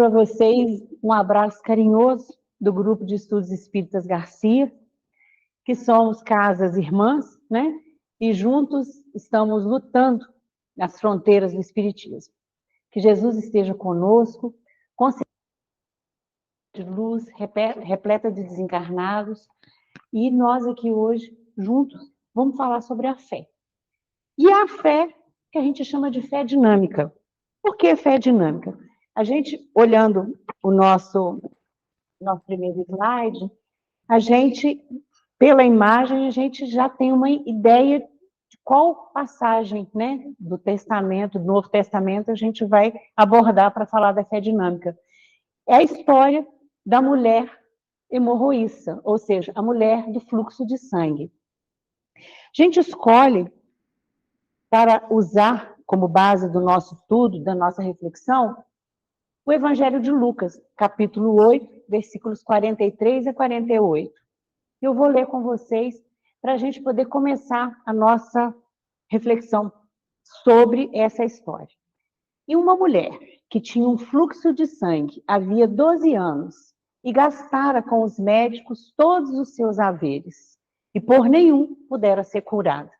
Para vocês, um abraço carinhoso do Grupo de Estudos Espíritas Garcia, que somos casas irmãs, né? E juntos estamos lutando nas fronteiras do Espiritismo. Que Jesus esteja conosco, com de luz, repleta de desencarnados, e nós aqui hoje, juntos, vamos falar sobre a fé. E a fé que a gente chama de fé dinâmica. Por que fé dinâmica? A gente, olhando o nosso primeiro slide, a gente, pela imagem, a gente já tem uma ideia de qual passagem, né, do Testamento, do Novo Testamento, a gente vai abordar para falar da fé dinâmica. É a história da mulher hemorroíça, ou seja, a mulher do fluxo de sangue. A gente escolhe para usar como base do nosso estudo, da nossa reflexão, o Evangelho de Lucas, capítulo 8, versículos 43 a 48. Eu vou ler com vocês para a gente poder começar a nossa reflexão sobre essa história. E uma mulher que tinha um fluxo de sangue havia 12 anos e gastara com os médicos todos os seus haveres, e por nenhum pudera ser curada.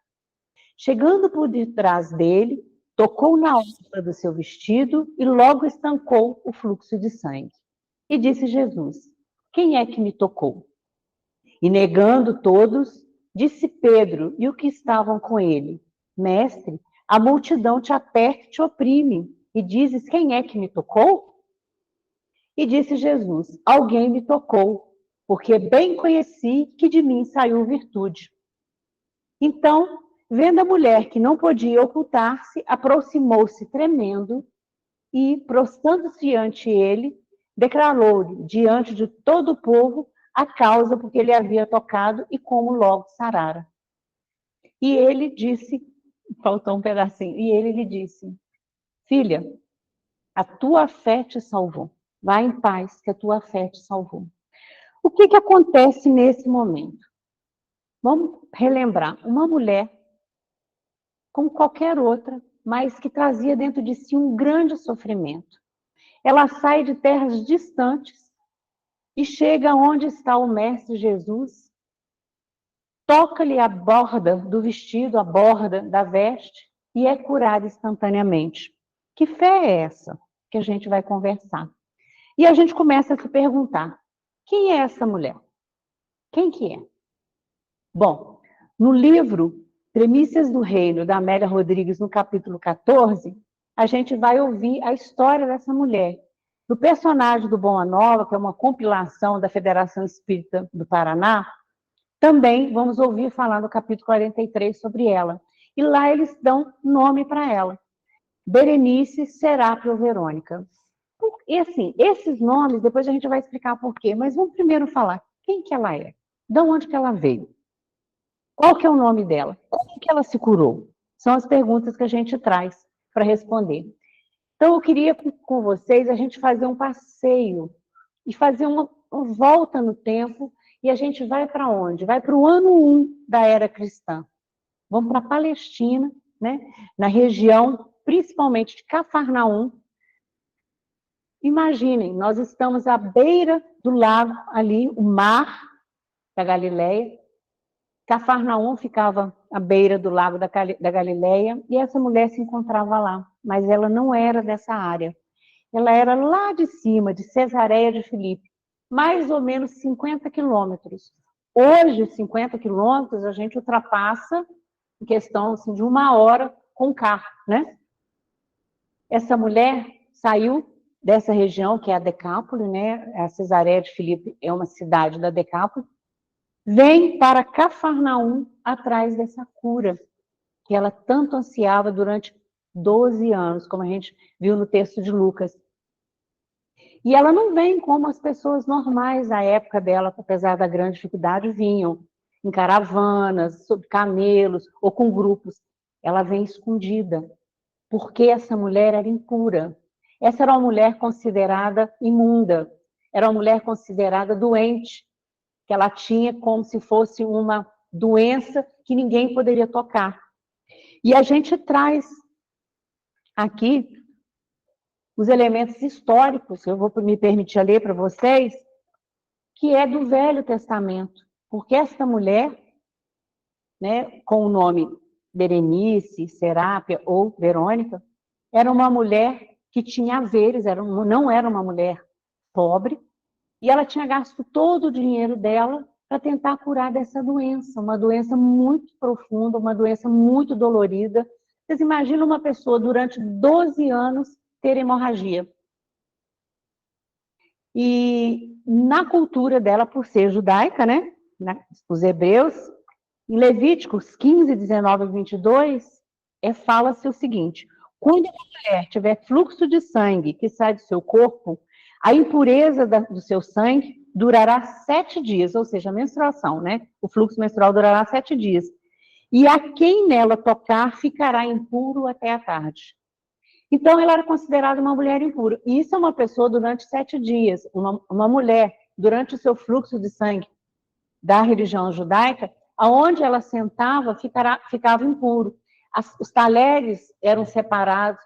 Chegando por detrás dele, tocou na orla do seu vestido e logo estancou o fluxo de sangue. E disse Jesus: quem é que me tocou? E negando todos, disse Pedro e os que estavam com ele: Mestre, a multidão te aperta e te oprime, e dizes: quem é que me tocou? E disse Jesus: alguém me tocou, porque bem conheci que de mim saiu virtude. Então, vendo a mulher que não podia ocultar-se, aproximou-se tremendo e, prostrando-se ante ele, declarou-lhe diante de todo o povo a causa porque ele havia tocado e como logo sarara. E ele disse, faltou um pedacinho, e ele lhe disse: filha, a tua fé te salvou. Vá em paz, que a tua fé te salvou. O que acontece nesse momento? Vamos relembrar. Uma mulher, como qualquer outra, mas que trazia dentro de si um grande sofrimento. Ela sai de terras distantes e chega onde está o Mestre Jesus, toca-lhe a borda do vestido, a borda da veste, e é curada instantaneamente. Que fé é essa que a gente vai conversar? E a gente começa a se perguntar: quem é essa mulher? Quem que é? Bom, no livro Premissas do Reino, da Amélia Rodrigues, no capítulo 14, a gente vai ouvir a história dessa mulher. Do personagem do Boa Nova, que é uma compilação da Federação Espírita do Paraná, também vamos ouvir falar no capítulo 43 sobre ela. E lá eles dão nome para ela: Berenice Serápio Verônica. E assim, esses nomes, depois a gente vai explicar por quê, mas vamos primeiro falar quem que ela é, de onde que ela veio, qual que é o nome dela, como que ela se curou. São as perguntas que a gente traz para responder. Então, eu queria com vocês a gente fazer um passeio e fazer uma volta no tempo, e a gente vai para onde? Vai para o ano 1 da era cristã. Vamos para a Palestina, né? Na região, principalmente de Cafarnaum. Imaginem, nós estamos à beira do lago ali, o mar da Galileia. Cafarnaum ficava à beira do lago da Galileia, e essa mulher se encontrava lá, mas ela não era dessa área. Ela era lá de cima, de Cesareia de Filipe, mais ou menos 50 quilômetros. Hoje, 50 quilômetros, a gente ultrapassa em questão assim, de 1 hora com carro, né? Essa mulher saiu dessa região, que é a Decápole, né? A Cesareia de Filipe é uma cidade da Decápole, vem para Cafarnaum atrás dessa cura que ela tanto ansiava durante 12 anos, como a gente viu no texto de Lucas. E ela não vem como as pessoas normais da época dela, apesar da grande dificuldade, vinham em caravanas, sob camelos ou com grupos. Ela vem escondida, porque essa mulher era impura. Essa era uma mulher considerada imunda, era uma mulher considerada doente, que ela tinha como se fosse uma doença que ninguém poderia tocar. E a gente traz aqui os elementos históricos, eu vou me permitir ler para vocês, que é do Velho Testamento, porque esta mulher, né, com o nome Berenice, Serápia ou Verônica, era uma mulher que tinha haveres, não era uma mulher pobre, e ela tinha gasto todo o dinheiro dela para tentar curar dessa doença, uma doença muito profunda, uma doença muito dolorida. Vocês imaginam uma pessoa durante 12 anos ter hemorragia? E na cultura dela, por ser judaica, né, os hebreus, em Levíticos 15, 19 e 22, fala-se o seguinte: quando uma mulher tiver fluxo de sangue que sai do seu corpo, a impureza do seu sangue durará 7 dias, ou seja, a menstruação, né? O fluxo menstrual durará 7 dias. E a quem nela tocar ficará impuro até a tarde. Então, ela era considerada uma mulher impura. E isso é uma pessoa durante 7 dias. Uma mulher, durante o seu fluxo de sangue da religião judaica, aonde ela sentava, ficava impuro. Os talheres eram separados,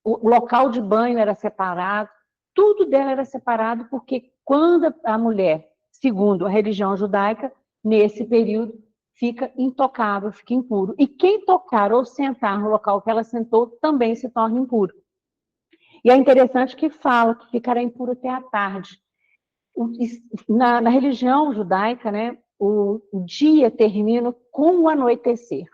o local de banho era separado, tudo dela era separado, porque quando a mulher, segundo a religião judaica, nesse período, fica intocável, fica impuro. E quem tocar ou sentar no local que ela sentou, também se torna impuro. E é interessante que fala que ficará impuro até a tarde. Na religião judaica, né, o dia termina com o anoitecer.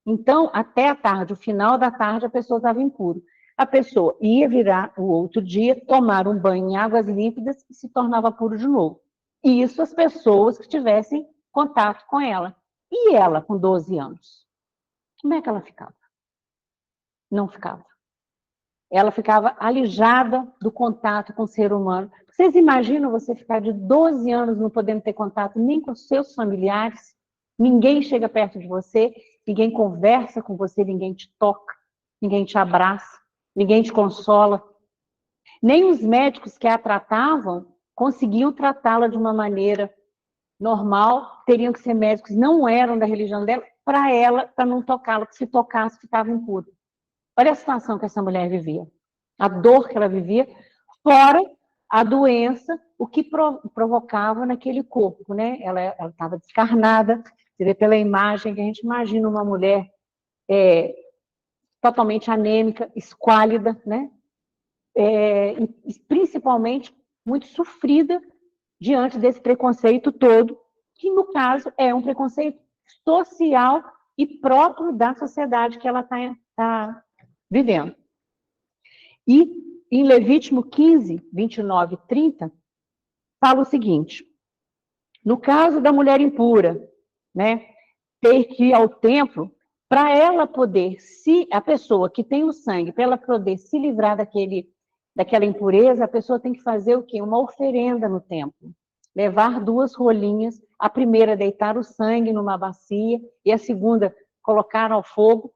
Então, até a tarde, o final da tarde, a pessoa estava impura. A pessoa ia virar o outro dia, tomar um banho em águas límpidas e se tornava puro de novo. E isso as pessoas que tivessem contato com ela. E ela, com 12 anos? Como é que ela ficava? Não ficava. Ela ficava alijada do contato com o ser humano. Vocês imaginam você ficar de 12 anos não podendo ter contato nem com os seus familiares? Ninguém chega perto de você, ninguém conversa com você, ninguém te toca, ninguém te abraça, ninguém te consola. Nem os médicos que a tratavam conseguiam tratá-la de uma maneira normal, teriam que ser médicos, não eram da religião dela, para ela, para não tocá-la, porque se tocasse, ficava impuro. Olha a situação que essa mulher vivia. A dor que ela vivia, fora a doença, o que provocava naquele corpo, né? Ela estava descarnada, você vê pela imagem que a gente imagina uma mulher totalmente anêmica, esquálida, né? E principalmente muito sofrida diante desse preconceito todo, que no caso é um preconceito social e próprio da sociedade que ela está vivendo. E em Levítico 15, 29 e 30, fala o seguinte: no caso da mulher impura, né, ter que ir ao templo, para ela poder, a pessoa que tem o sangue, para ela poder se livrar daquela impureza, a pessoa tem que fazer o quê? Uma oferenda no templo. Levar 2 rolinhas, a primeira deitar o sangue numa bacia, e a segunda colocar ao fogo,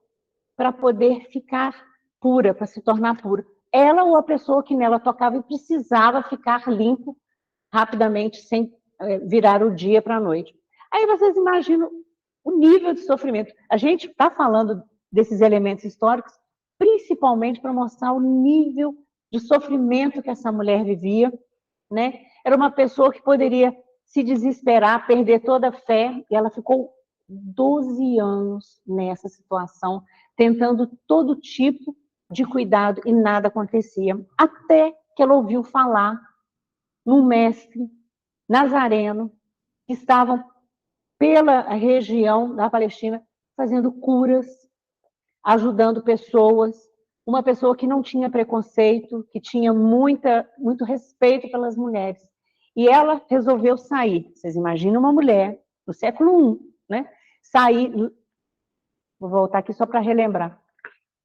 para poder ficar pura, para se tornar pura. Ela ou a pessoa que nela tocava e precisava ficar limpo rapidamente, sem virar o dia para a noite. Aí vocês imaginam o nível de sofrimento. A gente está falando desses elementos históricos, principalmente para mostrar o nível de sofrimento que essa mulher vivia, né? Era uma pessoa que poderia se desesperar, perder toda a fé, e ela ficou 12 anos nessa situação, tentando todo tipo de cuidado e nada acontecia, até que ela ouviu falar num mestre nazareno que estavam pela região da Palestina fazendo curas, ajudando pessoas, uma pessoa que não tinha preconceito, que tinha muito respeito pelas mulheres. E ela resolveu sair. Vocês imaginam uma mulher no século I, né? Sair, vou voltar aqui só para relembrar,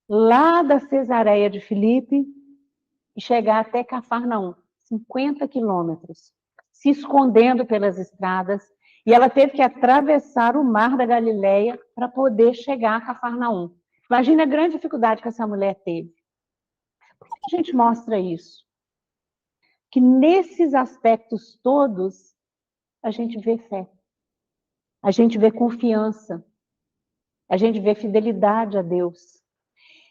lá da Cesareia de Filipe e chegar até Cafarnaum, 50 quilômetros, se escondendo pelas estradas, e ela teve que atravessar o mar da Galileia para poder chegar a Cafarnaum. Imagina a grande dificuldade que essa mulher teve. Por que a gente mostra isso? Que nesses aspectos todos, a gente vê fé, a gente vê confiança, a gente vê fidelidade a Deus,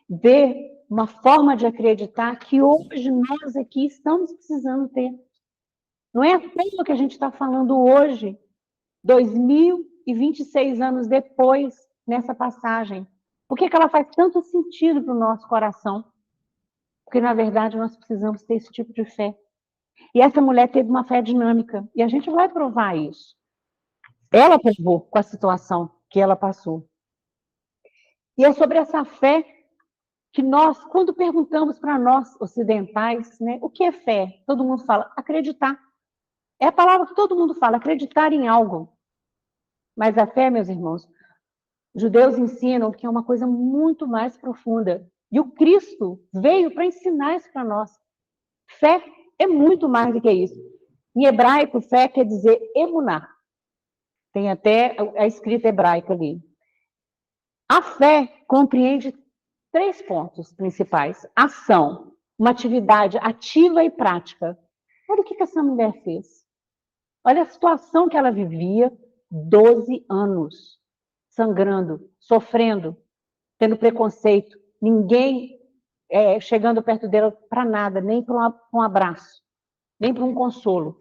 vê uma forma de acreditar que hoje nós aqui estamos precisando ter. Não é aquilo que a gente está falando hoje, 2026 anos depois, nessa passagem. Por que ela faz tanto sentido para o nosso coração? Porque, na verdade, nós precisamos ter esse tipo de fé. E essa mulher teve uma fé dinâmica. E a gente vai provar isso. Ela provou com a situação que ela passou. E é sobre essa fé que nós, quando perguntamos para nós ocidentais, né, o que é fé? Todo mundo fala acreditar. É a palavra que todo mundo fala, acreditar em algo. Mas a fé, meus irmãos, os judeus ensinam que é uma coisa muito mais profunda. E o Cristo veio para ensinar isso para nós. Fé é muito mais do que isso. Em hebraico, fé quer dizer emuná. Tem até a escrita hebraica ali. A fé compreende 3 pontos principais. Ação, uma atividade ativa e prática. Olha o que essa mulher fez. Olha a situação que ela vivia, 12 anos, sangrando, sofrendo, tendo preconceito, ninguém chegando perto dela para nada, nem para um abraço, nem para um consolo.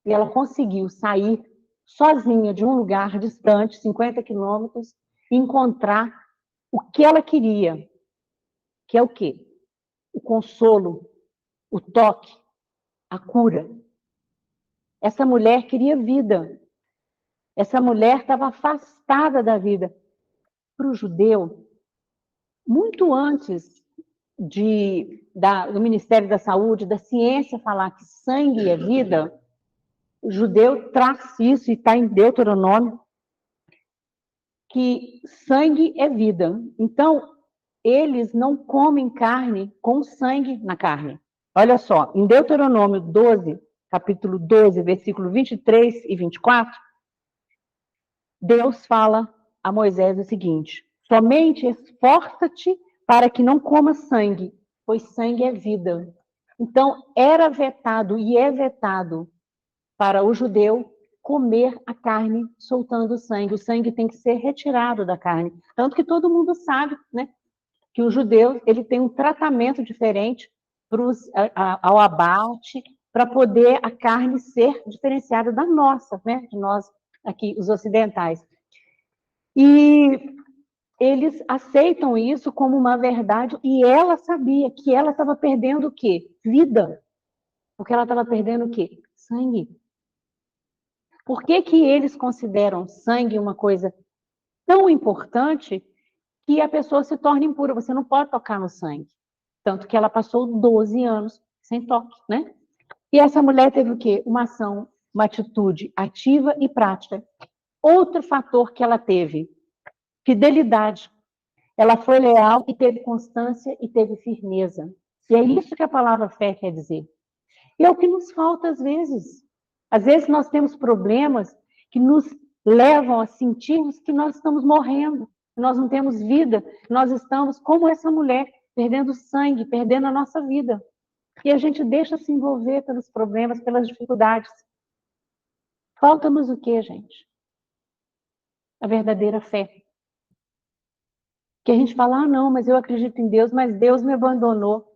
E ela conseguiu sair sozinha de um lugar distante, 50 quilômetros, e encontrar o que ela queria, que é o quê? O consolo, o toque, a cura. Essa mulher queria vida. Essa mulher estava afastada da vida. Para o judeu, muito antes do Ministério da Saúde, da ciência falar que sangue é vida, o judeu traz isso, e está em Deuteronômio, que sangue é vida. Então, eles não comem carne com sangue na carne. Olha só, em Deuteronômio 12, capítulo 12, versículo 23 e 24, Deus fala a Moisés o seguinte: somente esforça-te para que não coma sangue, pois sangue é vida. Então, era vetado e é vetado para o judeu comer a carne soltando sangue. O sangue tem que ser retirado da carne. Tanto que todo mundo sabe, né, que o judeu ele tem um tratamento diferente ao abate, para poder a carne ser diferenciada da nossa, né, de nós aqui, os ocidentais. E eles aceitam isso como uma verdade, e ela sabia que ela estava perdendo o quê? Vida. Porque ela estava perdendo o quê? Sangue. Por que que eles consideram sangue uma coisa tão importante que a pessoa se torna impura? Você não pode tocar no sangue. Tanto que ela passou 12 anos sem toque, né? E essa mulher teve o quê? Uma ação, uma atitude ativa e prática. Outro fator que ela teve, fidelidade. Ela foi leal e teve constância e teve firmeza. E é isso que a palavra fé quer dizer. E é o que nos falta às vezes. Às vezes nós temos problemas que nos levam a sentirmos que nós estamos morrendo, que nós não temos vida, nós estamos, como essa mulher, perdendo sangue, perdendo a nossa vida. E a gente deixa se envolver pelos problemas, pelas dificuldades. Falta-nos o quê, gente? A verdadeira fé. Que a gente fala, não, mas eu acredito em Deus, mas Deus me abandonou.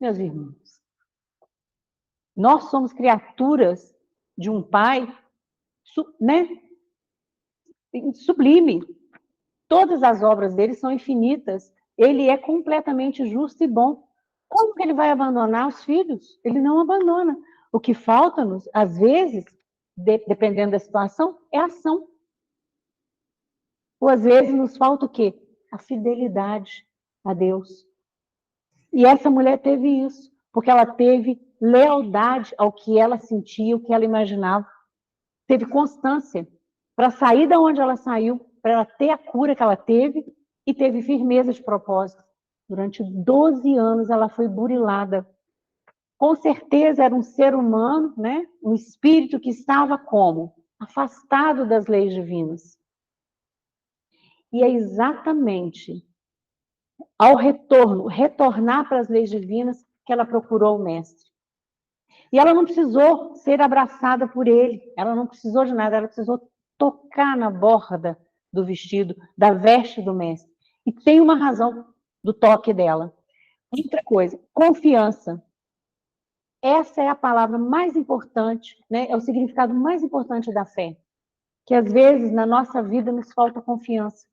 Meus irmãos, nós somos criaturas de um Pai, né, sublime. Todas as obras dele são infinitas. Ele é completamente justo e bom. Como que ele vai abandonar os filhos? Ele não abandona. O que falta-nos, às vezes, dependendo da situação, é ação. Ou às vezes nos falta o quê? A fidelidade a Deus. E essa mulher teve isso, porque ela teve lealdade ao que ela sentia, o que ela imaginava. Teve constância para sair da onde ela saiu, para ela ter a cura que ela teve, e teve firmeza de propósito. Durante 12 anos ela foi burilada. Com certeza era um ser humano, né? Um espírito que estava como? Afastado das leis divinas. E é exatamente ao retornar para as leis divinas, que ela procurou o mestre. E ela não precisou ser abraçada por ele, ela não precisou de nada, ela precisou tocar na borda do vestido, da veste do mestre. E tem uma razão. do toque dela. Outra coisa, confiança. Essa é a palavra mais importante, né? É o significado mais importante da fé. Que às vezes na nossa vida nos falta confiança.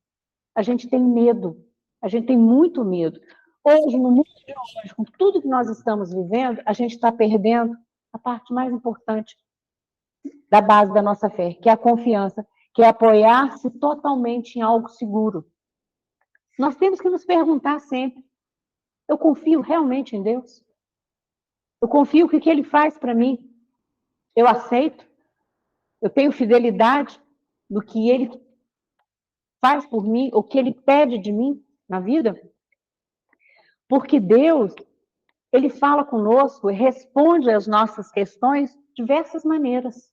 A gente tem medo, a gente tem muito medo. Hoje, no mundo de hoje, com tudo que nós estamos vivendo, a gente está perdendo a parte mais importante da base da nossa fé, que é a confiança, que é apoiar-se totalmente em algo seguro. Nós temos que nos perguntar sempre, eu confio realmente em Deus? Eu confio que o que Ele faz para mim, eu aceito? Eu tenho fidelidade no que Ele faz por mim, o que Ele pede de mim na vida? Porque Deus, Ele fala conosco e responde às nossas questões de diversas maneiras.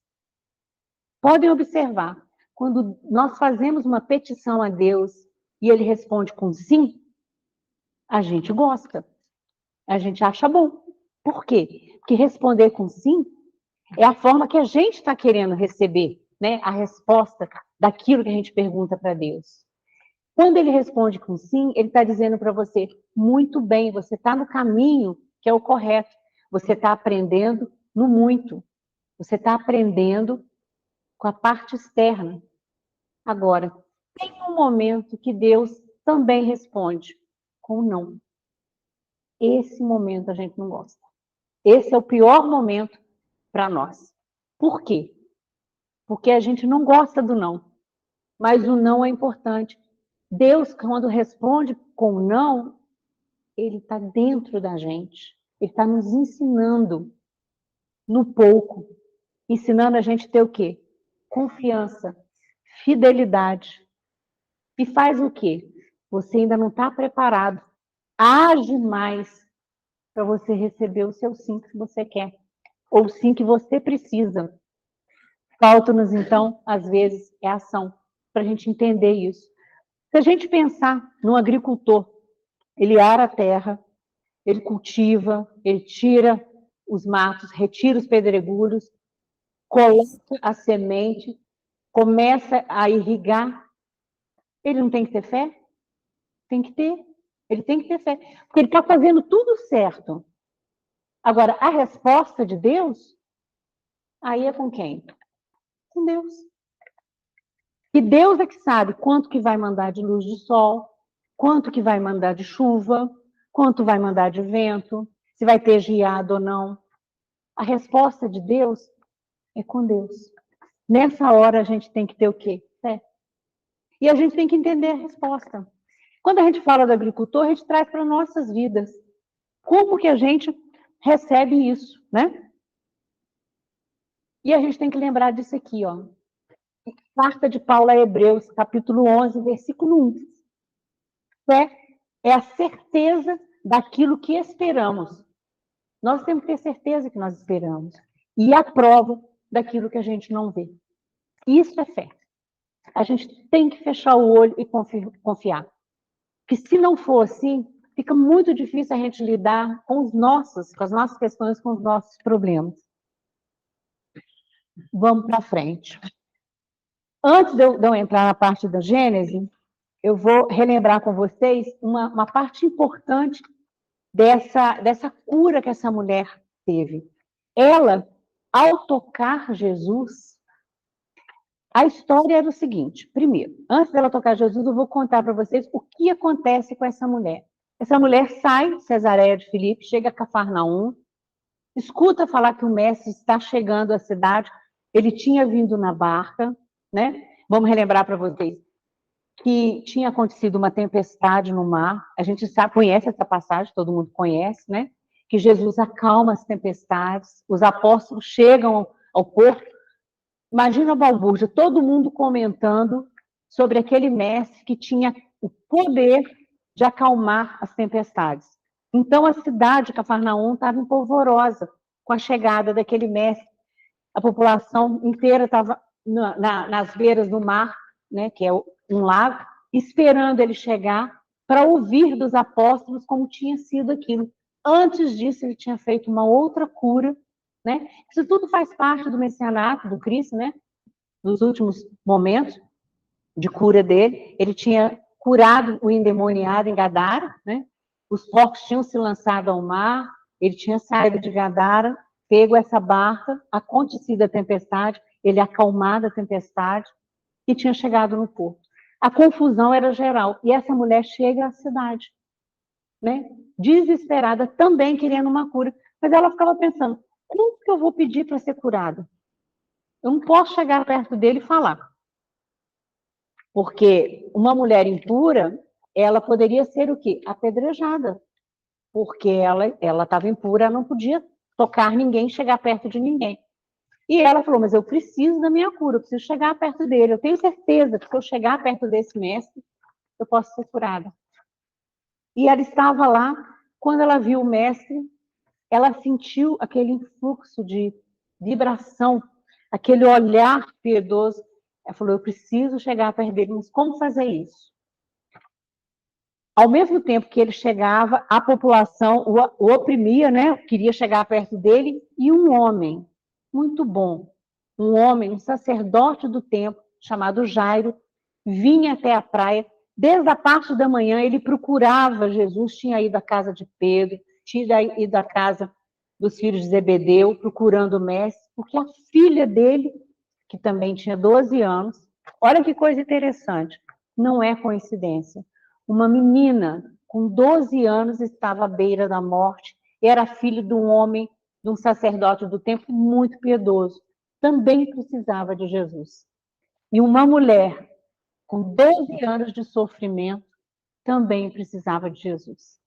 Podem observar, quando nós fazemos uma petição a Deus e Ele responde com sim, a gente gosta, a gente acha bom. Por quê? Porque responder com sim é a forma que a gente está querendo receber, né, a resposta daquilo que a gente pergunta para Deus. Quando Ele responde com sim, Ele está dizendo para você, muito bem, você está no caminho que é o correto, você está aprendendo no muito, você está aprendendo com a parte externa. Agora, tem um momento que Deus também responde com não. Esse momento a gente não gosta. Esse é o pior momento para nós. Por quê? Porque a gente não gosta do não. Mas o não é importante. Deus, quando responde com não, Ele está dentro da gente. Ele está nos ensinando no pouco. Ensinando a gente a ter o quê? Confiança, fidelidade. E faz o quê? Você ainda não está preparado. Age mais para você receber o seu sim que você quer. Ou sim que você precisa. Falta-nos, então, às vezes, é ação, para a gente entender isso. Se a gente pensar no agricultor, ele ara a terra, ele cultiva, ele tira os matos, retira os pedregulhos, coloca a semente, começa a irrigar. Ele não tem que ter fé? Tem que ter. Ele tem que ter fé. Porque ele está fazendo tudo certo. Agora, a resposta de Deus, aí é com quem? Com Deus. E Deus é que sabe quanto que vai mandar de luz de sol, quanto que vai mandar de chuva, quanto vai mandar de vento, se vai ter geada ou não. A resposta de Deus é com Deus. Nessa hora a gente tem que ter o quê? Fé. E a gente tem que entender a resposta. Quando a gente fala do agricultor, a gente traz para nossas vidas. Como que a gente recebe isso, né? E a gente tem que lembrar disso aqui, ó. Carta de Paulo a Hebreus, capítulo 11, versículo 1. Fé é a certeza daquilo que esperamos. Nós temos que ter certeza que nós esperamos. E a prova daquilo que a gente não vê. Isso é fé. A gente tem que fechar o olho e confiar. Porque se não for assim, fica muito difícil a gente lidar com as nossas questões, com os nossos problemas. Vamos para frente. Antes de eu entrar na parte da Gênesis, eu vou relembrar com vocês uma parte importante dessa cura que essa mulher teve. Ela, ao tocar Jesus, a história era o seguinte. Primeiro, antes dela tocar Jesus, eu vou contar para vocês o que acontece com essa mulher. Essa mulher sai, Cesareia de Filipe, chega a Cafarnaum, escuta falar que o mestre está chegando à cidade, ele tinha vindo na barca, né? Vamos relembrar para vocês que tinha acontecido uma tempestade no mar, a gente conhece essa passagem, todo mundo conhece, né? Que Jesus acalma as tempestades, os apóstolos chegam ao porto. Imagina a balbúrdia, todo mundo comentando sobre aquele mestre que tinha o poder de acalmar as tempestades. Então, a cidade de Cafarnaum estava empolvorosa com a chegada daquele mestre. A população inteira estava nas beiras do mar, né, que é um lago, esperando ele chegar para ouvir dos apóstolos como tinha sido aquilo. Antes disso, ele tinha feito uma outra cura, né? Isso tudo faz parte do messianato do Cristo, né? Nos últimos momentos de cura dele, ele tinha curado o endemoniado em Gadara, né? Os porcos tinham se lançado ao mar, ele tinha saído de Gadara, pego essa barca, acontecido a tempestade, ele acalmado a tempestade e tinha chegado no porto. A confusão era geral. E essa mulher chega à cidade, né? Desesperada, também querendo uma cura. Mas ela ficava pensando, como que eu vou pedir para ser curada? Eu não posso chegar perto dele e falar. Porque uma mulher impura, ela poderia ser o quê? Apedrejada. Porque ela estava impura, ela não podia tocar ninguém, chegar perto de ninguém. E ela falou, mas eu preciso da minha cura, eu preciso chegar perto dele. Eu tenho certeza que se eu chegar perto desse mestre, eu posso ser curada. E ela estava lá, quando ela viu o mestre, ela sentiu aquele influxo de vibração, aquele olhar piedoso. Ela falou, eu preciso chegar perto dele, mas como fazer isso? Ao mesmo tempo que ele chegava, a população o oprimia, né? Queria chegar perto dele, e um homem muito bom, um homem, um sacerdote do templo, chamado Jairo, vinha até a praia. Desde a parte da manhã, ele procurava Jesus, tinha ido à casa de Pedro, tinha ido à casa dos filhos de Zebedeu, procurando o mestre, porque a filha dele, que também tinha 12 anos, olha que coisa interessante, não é coincidência. Uma menina com 12 anos estava à beira da morte, era filho de um homem, de um sacerdote do templo muito piedoso, também precisava de Jesus. E uma mulher com 12 anos de sofrimento também precisava de Jesus.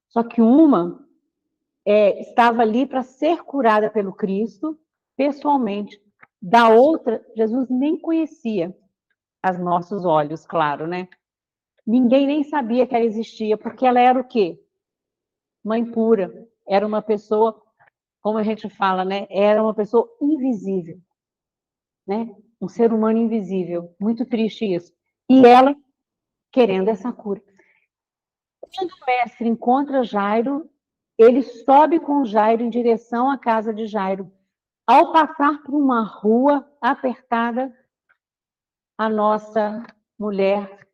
Só que uma estava ali para ser curada pelo Cristo, pessoalmente. Da outra, Jesus nem conhecia, aos nossos olhos, claro, né? Ninguém nem sabia que ela existia, porque ela era o quê? Mãe pura. Era uma pessoa, como a gente fala, né? Era uma pessoa invisível, né? Um ser humano invisível. Muito triste isso. E ela querendo essa cura. Quando o mestre encontra Jairo, ele sobe com Jairo em direção à casa de Jairo. Ao passar por uma rua apertada, a nossa mulher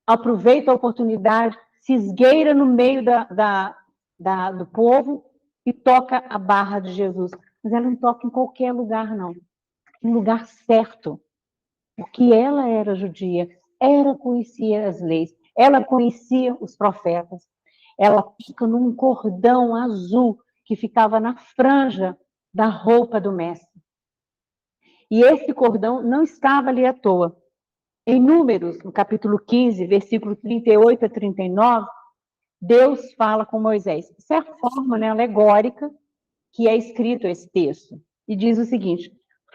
aproveita a oportunidade, se esgueira no meio do povo e toca a barra de Jesus. Mas ela não toca em qualquer lugar, não. Em lugar certo. Porque ela era judia, ela conhecia as leis, ela conhecia os profetas. Ela fica num cordão azul que ficava na franja da roupa do mestre. E esse cordão não estava ali à toa. Em Números, no capítulo 15, versículo 38 a 39, Deus fala com Moisés. Isso é a forma, né, alegórica que é escrito esse texto. E diz o seguinte: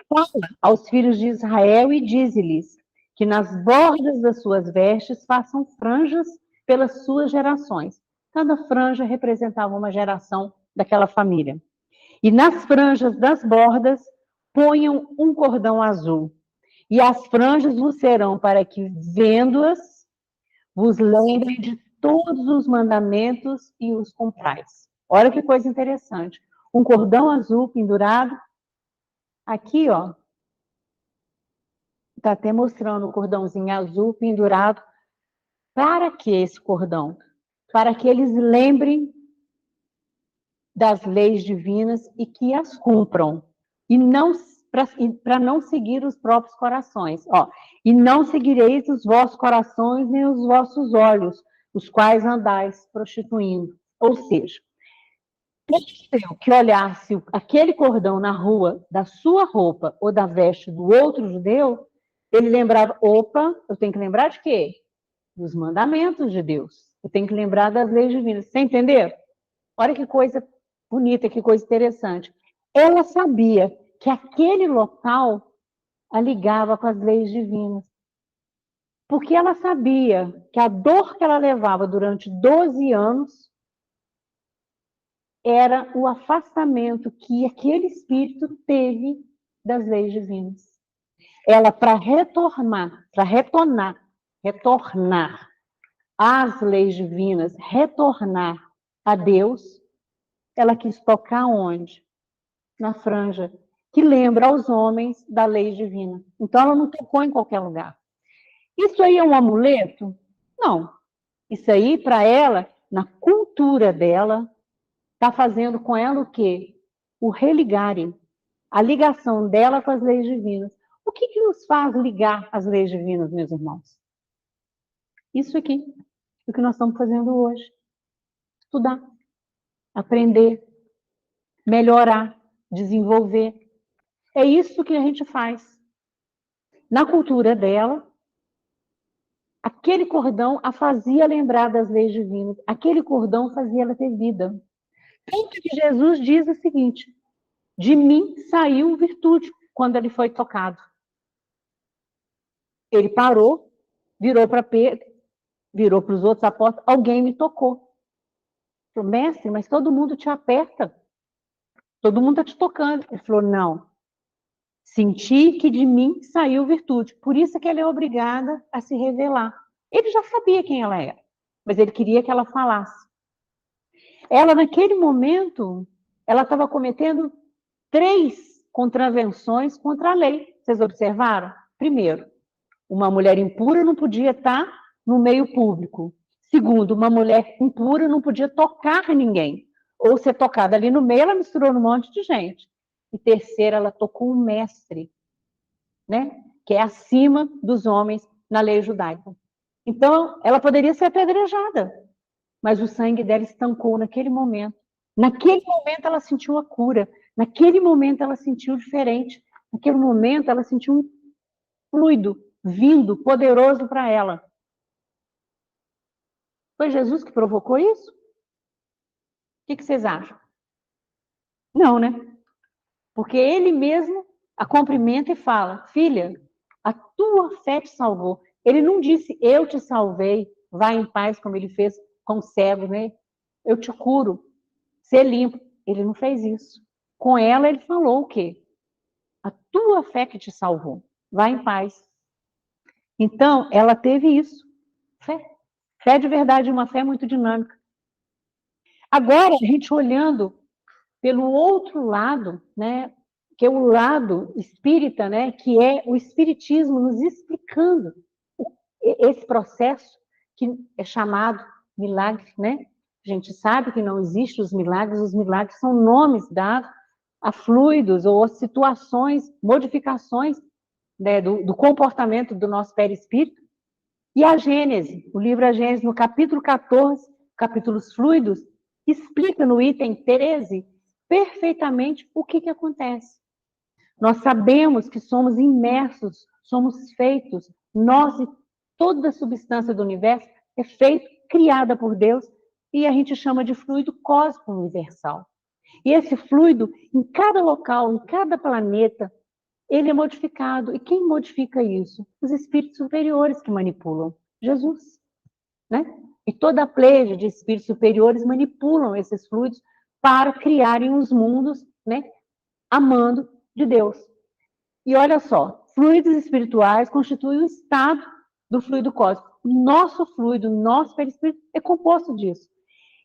fala aos filhos de Israel e dize-lhes que nas bordas das suas vestes façam franjas pelas suas gerações. Cada franja representava uma geração daquela família. E nas franjas das bordas ponham um cordão azul. E as franjas vos serão para que, vendo-as, vos lembrem de todos os mandamentos e os cumprais. Olha que coisa interessante. Um cordão azul pendurado. Aqui, ó. Está até mostrando o cordãozinho azul pendurado. Para que esse cordão? Para que eles lembrem das leis divinas e que as cumpram. E não para não seguir os próprios corações. Ó, e não seguireis os vossos corações nem os vossos olhos, os quais andais prostituindo. Ou seja, todo judeu que olhasse aquele cordão na rua da sua roupa ou da veste do outro judeu, ele lembrava, opa, eu tenho que lembrar de quê? Dos mandamentos de Deus. Eu tenho que lembrar das leis divinas. Você entendeu? Olha que coisa bonita, que coisa interessante. Ela sabia que aquele local a ligava com as leis divinas. Porque ela sabia que a dor que ela levava durante 12 anos era o afastamento que aquele espírito teve das leis divinas. Ela, para retornar às leis divinas, retornar a Deus, ela quis tocar onde? Na franja, que lembra aos homens da lei divina. Então, ela não tocou em qualquer lugar. Isso aí é um amuleto? Não. Isso aí, para ela, na cultura dela, está fazendo com ela o quê? O religare, a ligação dela com as leis divinas. O que que nos faz ligar às leis divinas, meus irmãos? Isso aqui, o que nós estamos fazendo hoje. Estudar, aprender, melhorar, desenvolver. É isso que a gente faz. Na cultura dela, aquele cordão a fazia lembrar das leis divinas. Aquele cordão fazia ela ter vida. Tanto que Jesus diz o seguinte: de mim saiu virtude quando ele foi tocado. Ele parou, virou para Pedro, virou para os outros apóstolos, alguém me tocou. Falou, mestre, mas todo mundo te aperta. Todo mundo está te tocando. Ele falou, não. Senti que de mim saiu virtude. Por isso que ela é obrigada a se revelar. Ele já sabia quem ela era, mas ele queria que ela falasse. Ela, naquele momento, ela estava cometendo 3 contravenções contra a lei. Vocês observaram? Primeiro, uma mulher impura não podia estar no meio público. Segundo, uma mulher impura não podia tocar ninguém. Ou ser tocada ali no meio, ela misturou num monte de gente. E terceiro, ela tocou um mestre, né? Que é acima dos homens na lei judaica. Então, ela poderia ser apedrejada, mas o sangue dela estancou naquele momento. Naquele momento ela sentiu a cura. Naquele momento ela sentiu diferente. Naquele momento ela sentiu um fluido vindo, poderoso para ela. Foi Jesus que provocou isso? O que vocês acham? Não, né? Porque ele mesmo a cumprimenta e fala, filha, a tua fé te salvou. Ele não disse, eu te salvei, vai em paz, como ele fez com o cego, né? Eu te curo, ser limpo. Ele não fez isso. Com ela ele falou o quê? A tua fé que te salvou, vai em paz. Então, ela teve isso, fé. Fé de verdade, uma fé muito dinâmica. Agora, a gente olhando pelo outro lado, né, que é o lado espírita, né, que é o espiritismo nos explicando esse processo que é chamado milagre, né? A gente sabe que não existem os milagres são nomes dados a fluidos ou situações, modificações, né, do comportamento do nosso perispírito. E a Gênese, o livro A Gênese, no capítulo 14, capítulos fluidos, explica no item 13 perfeitamente o que acontece. Nós sabemos que somos imersos, somos feitos, nós e toda a substância do universo é feita, criada por Deus, e a gente chama de fluido cósmico universal. E esse fluido, em cada local, em cada planeta, ele é modificado. E quem modifica isso? Os espíritos superiores que manipulam. Jesus, né? E toda a pleia de espíritos superiores manipulam esses fluidos para criarem os mundos, né? Amando de Deus. E olha só, fluidos espirituais constituem o estado do fluido cósmico. O nosso fluido, o nosso perispírito é composto disso.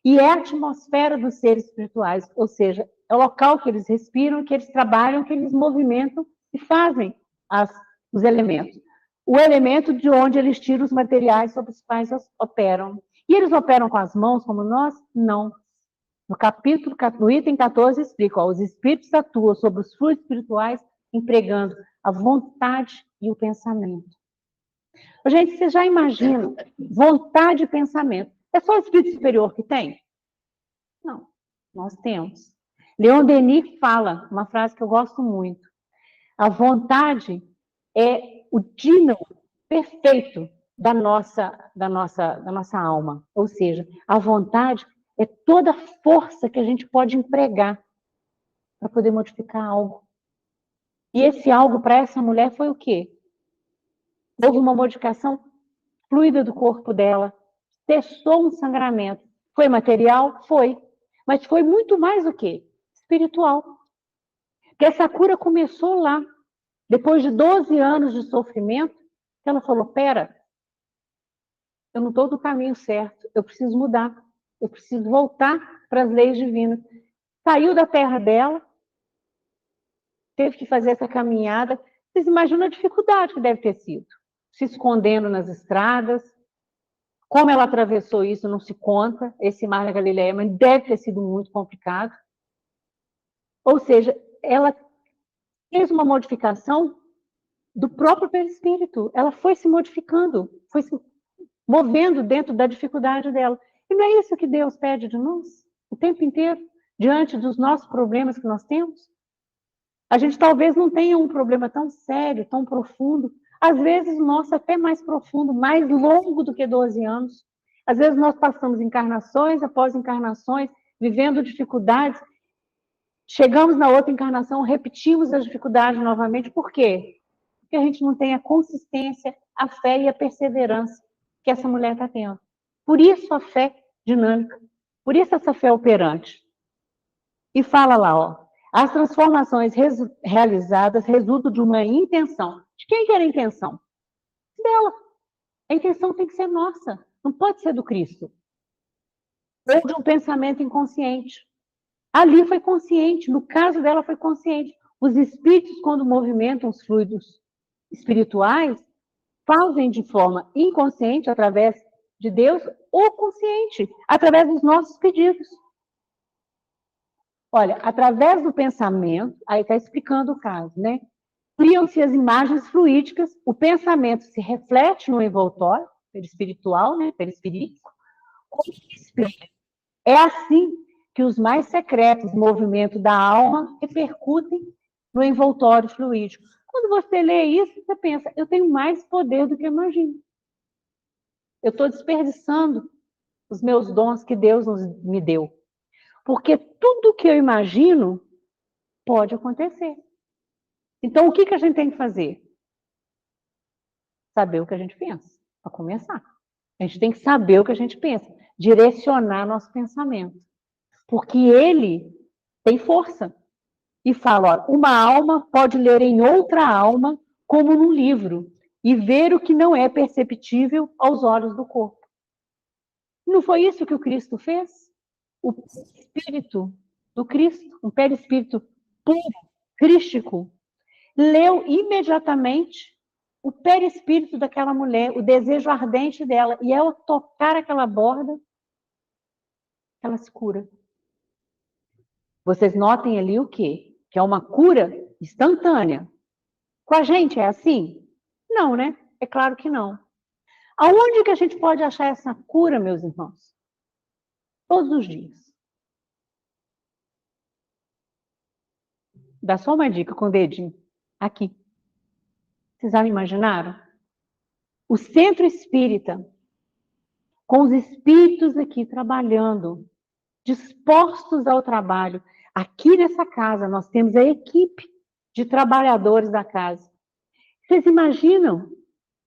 E é a atmosfera dos seres espirituais, ou seja, é o local que eles respiram, que eles trabalham, que eles movimentam e fazem os elementos. O elemento de onde eles tiram os materiais sobre os quais operam. E eles operam com as mãos, como nós? Não. No item 14, explica, os espíritos atuam sobre os fluidos espirituais, empregando a vontade e o pensamento. Gente, você já imagina, vontade e pensamento. É só o espírito superior que tem? Não, nós temos. Leon Denis fala, uma frase que eu gosto muito, a vontade é o dínamo perfeito da nossa alma. Ou seja, a vontade é toda a força que a gente pode empregar para poder modificar algo. E esse algo para essa mulher foi o quê? Houve uma modificação fluida do corpo dela, cessou um sangramento. Foi material? Foi. Mas foi muito mais do que espiritual. Porque essa cura começou lá. Depois de 12 anos de sofrimento, ela falou, pera, eu não estou no caminho certo, eu preciso mudar, eu preciso voltar para as leis divinas. Saiu da terra dela, teve que fazer essa caminhada. Vocês imaginam a dificuldade que deve ter sido. se escondendo nas estradas. Como ela atravessou isso não se conta, esse mar da Galileia, mas deve ter sido muito complicado. Ou seja, ela fez uma modificação do próprio perispírito. Ela foi se modificando, foi se movendo dentro da dificuldade dela. E não é isso que Deus pede de nós o tempo inteiro, diante dos nossos problemas que nós temos? A gente talvez não tenha um problema tão sério, tão profundo. Às vezes o nosso é até mais profundo, mais longo do que 12 anos. Às vezes nós passamos encarnações após encarnações, vivendo dificuldades. Chegamos na outra encarnação, repetimos as dificuldades novamente. Por quê? Porque a gente não tem a consistência, a fé e a perseverança que essa mulher está tendo. Por isso a fé dinâmica, por isso essa fé operante. E fala lá, ó, as transformações realizadas resultam de uma intenção. De quem que era a intenção? Dela. A intenção tem que ser nossa, não pode ser do Cristo. Ou de um pensamento inconsciente. Ali foi consciente, no caso dela foi consciente. Os espíritos, quando movimentam os fluidos espirituais, fazem de forma inconsciente, através de Deus, ou consciente, através dos nossos pedidos. Olha, através do pensamento, aí está explicando o caso, né? Criam-se as imagens fluídicas, o pensamento se reflete no envoltório, perispiritual, né? Perispirítico, como se explica. É assim que os mais secretos movimentos da alma repercutem no envoltório fluídico. Quando você lê isso, você pensa, eu tenho mais poder do que eu imagino. Eu estou desperdiçando os meus dons que Deus me deu. Porque tudo que eu imagino pode acontecer. Então, o que a gente tem que fazer? Saber o que a gente pensa, para começar. A gente tem que saber o que a gente pensa, direcionar nosso pensamento. Porque ele tem força. E fala, ó, uma alma pode ler em outra alma, como num livro, e ver o que não é perceptível aos olhos do corpo. Não foi isso que o Cristo fez? O espírito do Cristo, um perispírito puro, crístico, leu imediatamente o perispírito daquela mulher, o desejo ardente dela, e ao tocar aquela borda, ela se cura. Vocês notem ali o quê? Que é uma cura instantânea. Com a gente é assim? Não, né? É claro que não. Aonde que a gente pode achar essa cura, meus irmãos? Todos os dias. Dá só uma dica com o dedinho. Aqui. Vocês já imaginaram? O centro espírita, com os espíritos aqui trabalhando, dispostos ao trabalho. Aqui nessa casa, nós temos a equipe de trabalhadores da casa. Vocês imaginam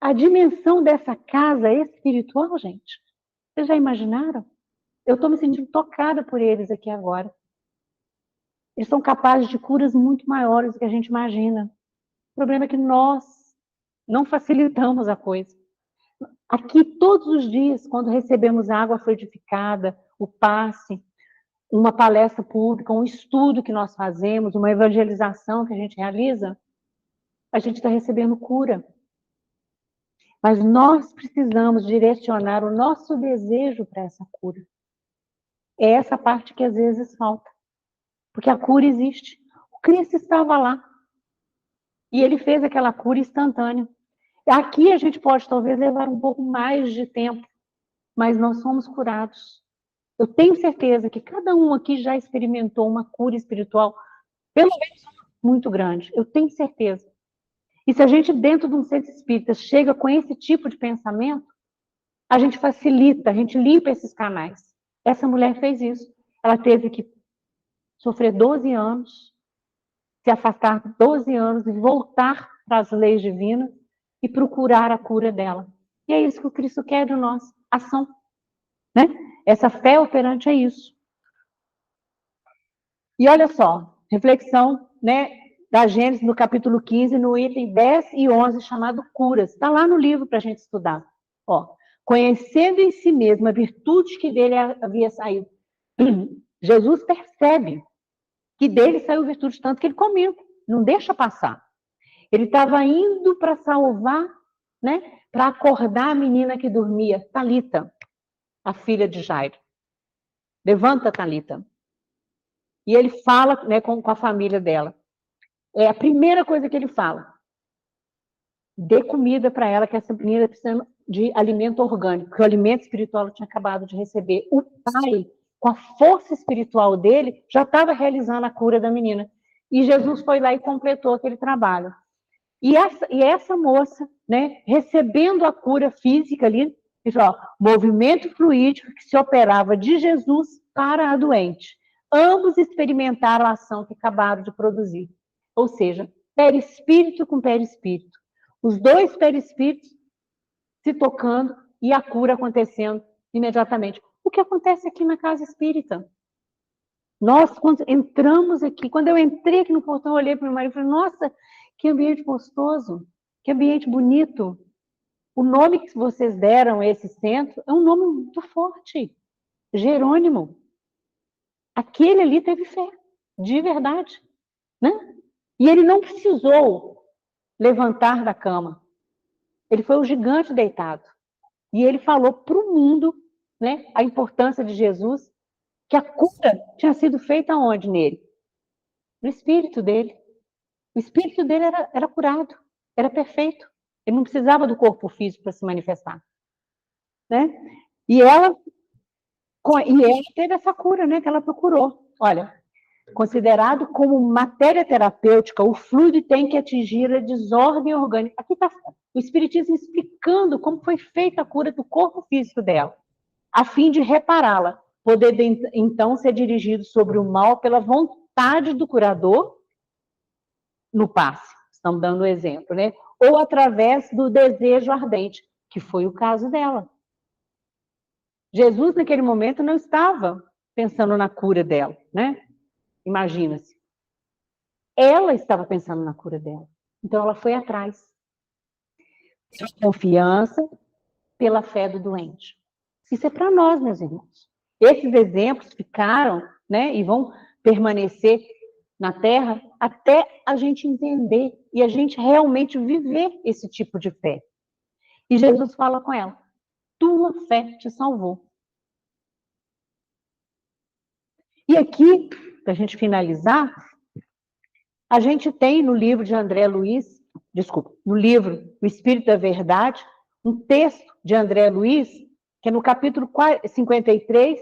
a dimensão dessa casa espiritual, gente? Vocês já imaginaram? Eu estou me sentindo tocada por eles aqui agora. Eles são capazes de curas muito maiores do que a gente imagina. O problema é que nós não facilitamos a coisa. Aqui, todos os dias, quando recebemos água fluidificada, o passe, uma palestra pública, um estudo que nós fazemos, uma evangelização que a gente realiza, a gente está recebendo cura. Mas nós precisamos direcionar o nosso desejo para essa cura. É essa parte que às vezes falta. Porque a cura existe. O Cristo estava lá. E ele fez aquela cura instantânea. Aqui a gente pode talvez levar um pouco mais de tempo, mas nós somos curados. Eu tenho certeza que cada um aqui já experimentou uma cura espiritual, pelo menos muito grande. Eu tenho certeza. E se a gente, dentro de um centro espírita, chega com esse tipo de pensamento, a gente facilita, a gente limpa esses canais. Essa mulher fez isso. Ela teve que sofrer 12 anos, se afastar 12 anos e voltar para as leis divinas e procurar a cura dela. E é isso que o Cristo quer de nós, ação. Né? Essa fé operante é isso. E olha só, reflexão, né, da Gênesis, no capítulo 15, no item 10 e 11, chamado curas. Está lá no livro para a gente estudar. Ó, conhecendo em si mesmo a virtude que dele havia saído. Jesus percebe que dele saiu virtude, tanto que ele comenta, não deixa passar. Ele estava indo para salvar né, para acordar a menina que dormia, Talita, a filha de Jairo. Levanta, Talita. E ele fala, né, com a família dela. É a primeira coisa que ele fala. Dê comida para ela, que essa menina precisa de alimento orgânico, que o alimento espiritual ela tinha acabado de receber. O pai, com a força espiritual dele, já estava realizando a cura da menina. E Jesus foi lá e completou aquele trabalho. E essa moça, né, recebendo a cura física ali, ó, movimento fluídico que se operava de Jesus para a doente. Ambos experimentaram a ação que acabaram de produzir. Ou seja, perispírito com perispírito. Os dois perispíritos se tocando e a cura acontecendo imediatamente. O que acontece aqui na casa espírita? Nós, quando entramos aqui, quando eu entrei aqui no portão, eu olhei para o meu marido e falei, nossa, que ambiente gostoso, que ambiente bonito. O nome que vocês deram a esse centro é um nome muito forte. Jerônimo. Aquele ali teve fé, de verdade, né? E ele não precisou levantar da cama. Ele foi o gigante deitado. E ele falou para o mundo, né, a importância de Jesus, que a cura tinha sido feita onde nele? No espírito dele. O espírito dele era curado, era perfeito. Ele não precisava do corpo físico para se manifestar. Né? E ela teve essa cura, né, que ela procurou. Olha, considerado como matéria terapêutica, o fluido tem que atingir a desordem orgânica. Aqui está o Espiritismo explicando como foi feita a cura do corpo físico dela, a fim de repará-la, poder então ser dirigido sobre o mal pela vontade do curador no passe. Estamos dando um exemplo, né? Ou através do desejo ardente, que foi o caso dela. Jesus, naquele momento, não estava pensando na cura dela, né? Imagina-se. Ela estava pensando na cura dela. Então, ela foi atrás. Pela confiança, pela fé do doente. Isso é para nós, meus irmãos. Esses exemplos ficaram, né, e vão permanecer na Terra até a gente entender e a gente realmente viver esse tipo de fé. E Jesus fala com ela, tua fé te salvou. E aqui, para a gente finalizar, a gente tem no livro de André Luiz, no livro O Espírito da Verdade, um texto de André Luiz, que é no capítulo 53,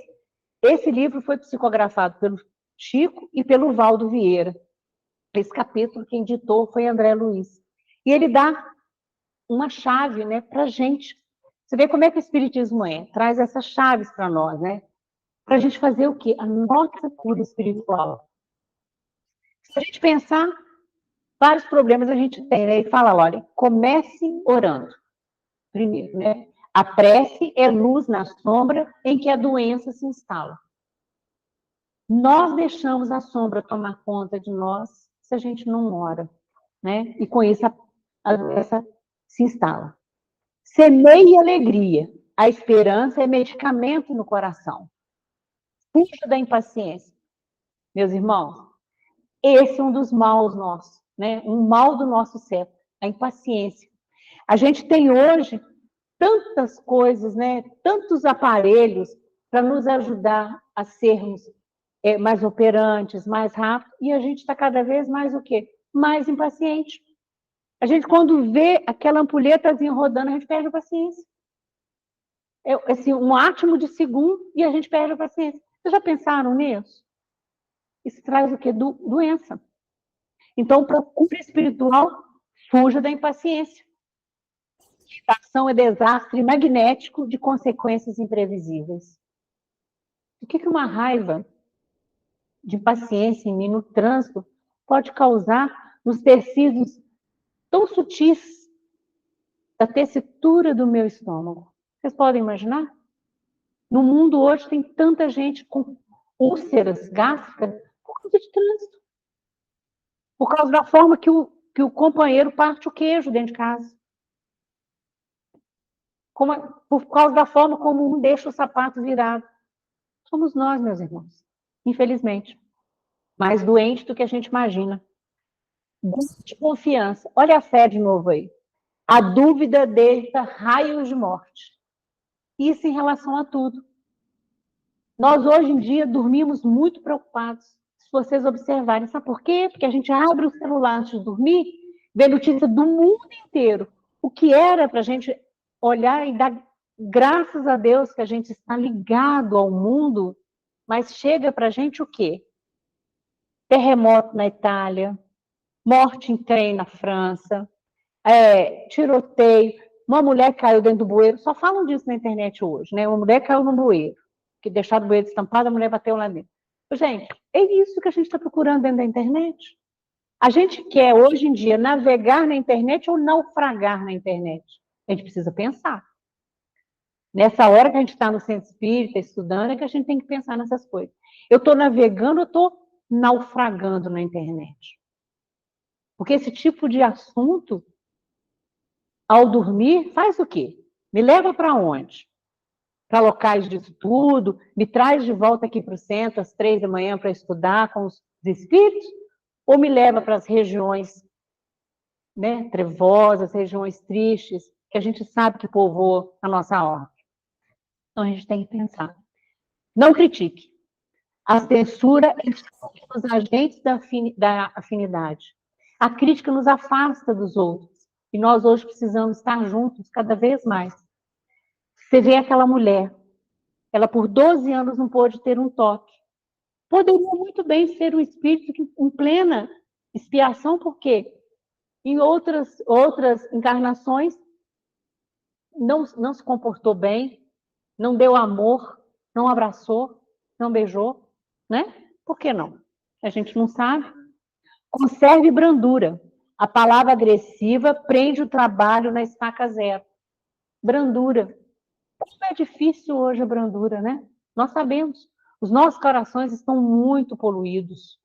esse livro foi psicografado pelo Chico e pelo Valdo Vieira. Esse capítulo quem ditou foi André Luiz. E ele dá uma chave, né, para a gente. Você vê como é que o Espiritismo é? Traz essas chaves para nós, né? Para a gente fazer o quê? A nossa cura espiritual. Se a gente pensar, vários problemas a gente tem, né? E fala, olha, comece orando. Primeiro, né? A prece é luz na sombra em que a doença se instala. Nós deixamos a sombra tomar conta de nós se a gente não ora, né? E com isso a doença se instala. Semeie alegria. A esperança é medicamento no coração. Fuja da impaciência. Meus irmãos, esse é um dos maus nossos, né? Um mal do nosso século, a impaciência. A gente tem hoje tantas coisas, né? Tantos aparelhos para nos ajudar a sermos mais operantes, mais rápidos, e a gente está cada vez mais o quê? Mais impaciente. A gente, quando vê aquela ampulhetazinha rodando, a gente perde a paciência. É assim, um átimo de segundo e a gente perde a paciência. Vocês já pensaram nisso? Isso traz o quê? Doença. Então, para cura espiritual, fuja da impaciência. A ação é desastre magnético de consequências imprevisíveis. O que uma raiva de impaciência em mim no trânsito pode causar nos tecidos tão sutis da tessitura do meu estômago? Vocês podem imaginar? No mundo hoje tem tanta gente com úlceras gástricas por causa de trânsito. Por causa da forma que o companheiro parte o queijo dentro de casa. Por causa da forma como um deixa o sapato virado. Somos nós, meus irmãos. Infelizmente. Mais doentes do que a gente imagina. De confiança. Olha a fé de novo aí. A dúvida deita raios de morte. Isso em relação a tudo. Nós, hoje em dia, dormimos muito preocupados. Se vocês observarem, sabe por quê? Porque a gente abre o celular antes de dormir, vê notícia do mundo inteiro. O que era para a gente olhar e dar graças a Deus que a gente está ligado ao mundo, mas chega para a gente o quê? Terremoto na Itália, morte em trem na França, tiroteio, uma mulher caiu dentro do bueiro, só falam disso na internet hoje, né? Uma mulher caiu no bueiro, que deixaram o bueiro estampado, a mulher bateu lá dentro. Gente, é isso que a gente está procurando dentro da internet. A gente quer, hoje em dia, navegar na internet ou naufragar na internet? A gente precisa pensar. Nessa hora que a gente está no centro espírita, estudando, é que a gente tem que pensar nessas coisas. Eu estou navegando, eu estou naufragando na internet. Porque esse tipo de assunto, ao dormir, faz o quê? Me leva para onde? Para locais de estudo? Me traz de volta aqui para o centro às 3 da manhã para estudar com os espíritos? Ou me leva para as regiões, né, trevosas, regiões tristes, que a gente sabe que povoa a nossa ordem? Então, a gente tem que pensar. Não critique. A censura é os agentes da afinidade. A crítica nos afasta dos outros. E nós hoje precisamos estar juntos cada vez mais. Você vê aquela mulher, ela por 12 anos não pôde ter um toque. Poderia muito bem ser um espírito que, em plena expiação, porque em outras encarnações não se comportou bem, não deu amor, não abraçou, não beijou, né? Por que não? A gente não sabe. Conserve brandura. A palavra agressiva prende o trabalho na estaca zero. Brandura. Como é difícil hoje a brandura, né? Nós sabemos. Os nossos corações estão muito poluídos.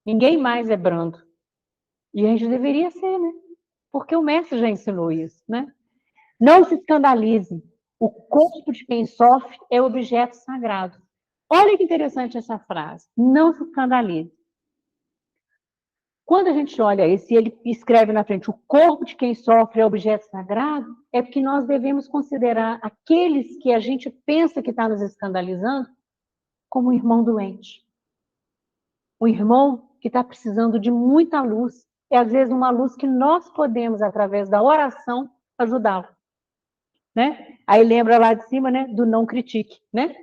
Ninguém mais é brando. E a gente deveria ser, né? Porque o mestre já ensinou isso, né? Não se escandalize. O corpo de quem sofre é objeto sagrado. Olha que interessante essa frase. Não se escandalize. Quando a gente olha isso e ele escreve na frente, o corpo de quem sofre é objeto sagrado, é porque nós devemos considerar aqueles que a gente pensa que está nos escandalizando como um irmão doente. Um irmão que está precisando de muita luz. É, às vezes, uma luz que nós podemos, através da oração, ajudá-lo. Né? Aí lembra lá de cima, né, do não critique. Né?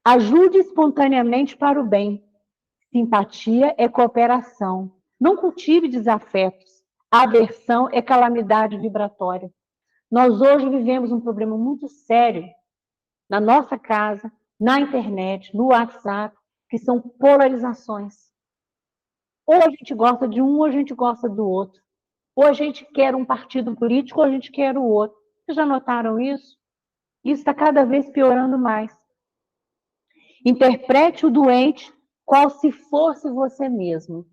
Ajude espontaneamente para o bem. Simpatia é cooperação. Não cultive desafetos. A aversão é calamidade vibratória. Nós hoje vivemos um problema muito sério na nossa casa, na internet, no WhatsApp, que são polarizações. Ou a gente gosta de um, ou a gente gosta do outro. Ou a gente quer um partido político, ou a gente quer o outro. Vocês já notaram isso? Isso está cada vez piorando mais. Interprete o doente qual se fosse você mesmo,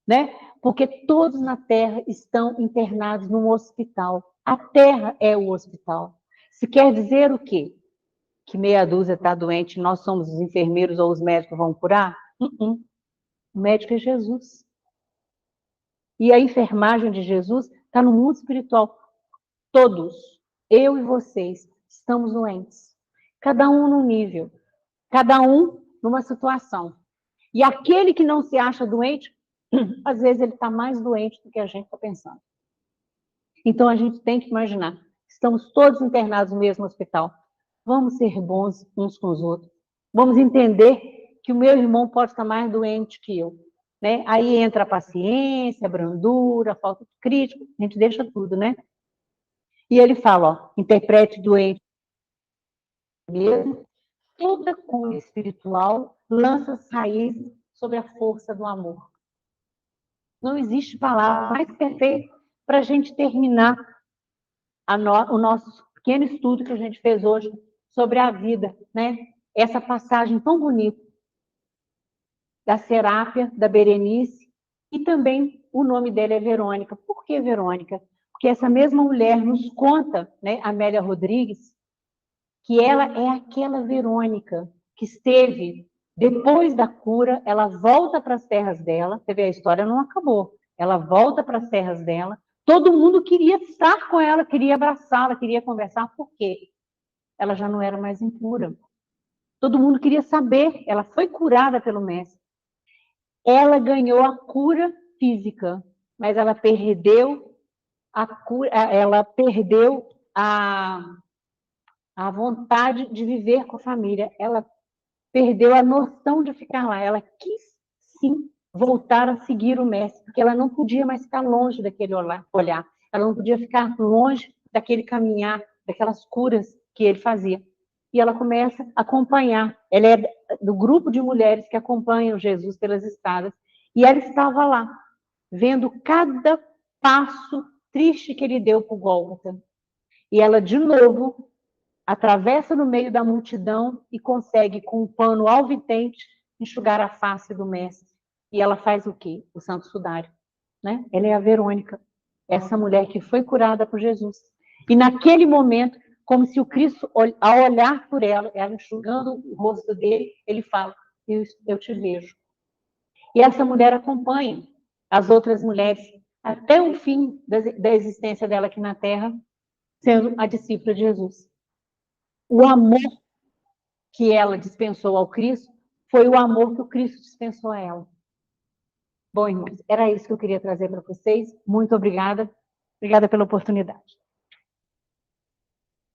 né? Porque todos na Terra estão internados num hospital. A Terra é o hospital. Se quer dizer o quê? Que meia dúzia está doente, nós somos os enfermeiros ou os médicos que vão curar? O médico é Jesus. E a enfermagem de Jesus está no mundo espiritual. Todos, eu e vocês, estamos doentes. Cada um num nível, cada um numa situação. E aquele que não se acha doente, às vezes ele está mais doente do que a gente está pensando. Então a gente tem que imaginar, estamos todos internados no mesmo hospital. Vamos ser bons uns com os outros. Vamos entender que o meu irmão pode estar mais doente que eu. Né? Aí entra a paciência, a brandura, a falta de crítica, a gente deixa tudo, né? E ele fala, ó, interprete doente mesmo, toda cura espiritual lança as raízes sobre a força do amor. Não existe palavra mais perfeita para a gente terminar o nosso pequeno estudo que a gente fez hoje sobre a vida, né? Essa passagem tão bonita da Serápia, da Berenice, e também o nome dela é Verônica. Por que Verônica? Porque essa mesma mulher nos conta, né, Amélia Rodrigues, que ela é aquela Verônica que esteve, depois da cura, ela volta para as terras dela, você vê, a história não acabou, ela volta para as terras dela, Todo mundo queria estar com ela, queria abraçá-la, queria conversar, por quê? Ela já não era mais impura. Todo mundo queria saber, ela foi curada pelo mestre. Ela ganhou a cura física, mas ela perdeu a cura, ela perdeu a vontade de viver com a família. Ela perdeu a noção de ficar lá. Ela quis, sim, voltar a seguir o mestre, porque ela não podia mais ficar longe daquele olhar. Ela não podia ficar longe daquele caminhar, daquelas curas que ele fazia. E ela começa a acompanhar. Ela é do grupo de mulheres que acompanham Jesus pelas estradas. E ela estava lá, vendo cada passo triste que ele deu para o Gólgota. E ela, de novo, atravessa no meio da multidão e consegue, com um pano alvitente, enxugar a face do mestre. E ela faz o quê? O Santo Sudário. Né? Ela é a Verônica, essa mulher que foi curada por Jesus. E naquele momento, como se o Cristo, ao olhar por ela, ela enxugando o rosto dele, ele fala, eu te vejo. E essa mulher acompanha as outras mulheres até o fim da existência dela aqui na Terra, sendo a discípula de Jesus. O amor que ela dispensou ao Cristo foi o amor que o Cristo dispensou a ela. Bom, irmãos, era isso que eu queria trazer para vocês. Muito obrigada. Obrigada pela oportunidade.